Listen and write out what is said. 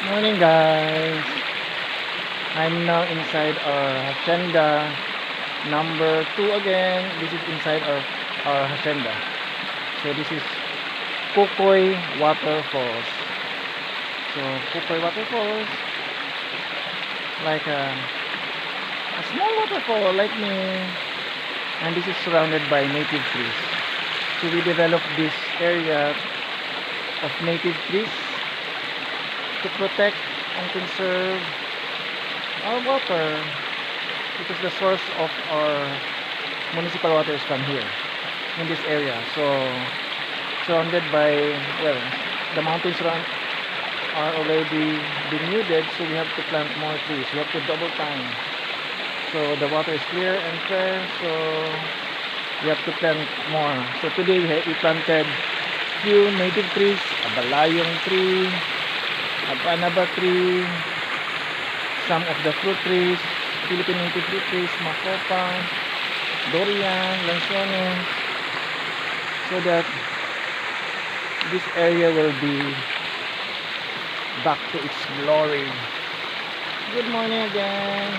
Morning guys. I'm now inside our hacienda number 2 again. This is inside our hacienda. So this is KOkois Waterfalls. So KOkois Waterfalls, like a small waterfall like me, and this is surrounded by native trees. So we developed this area of native trees to protect and conserve our water, because the source of our municipal water is from here in this area. So surrounded by, well, the mountains around are already denuded, so we have to plant more trees. We have to double time. So the water is clear and fair, so we have to plant more. So today we planted few native trees, a balayong tree, a banaba tree, some of the fruit trees, Philippine native fruit trees, makopa, durian, lansones, so that this area will be back to its glory. Good morning again.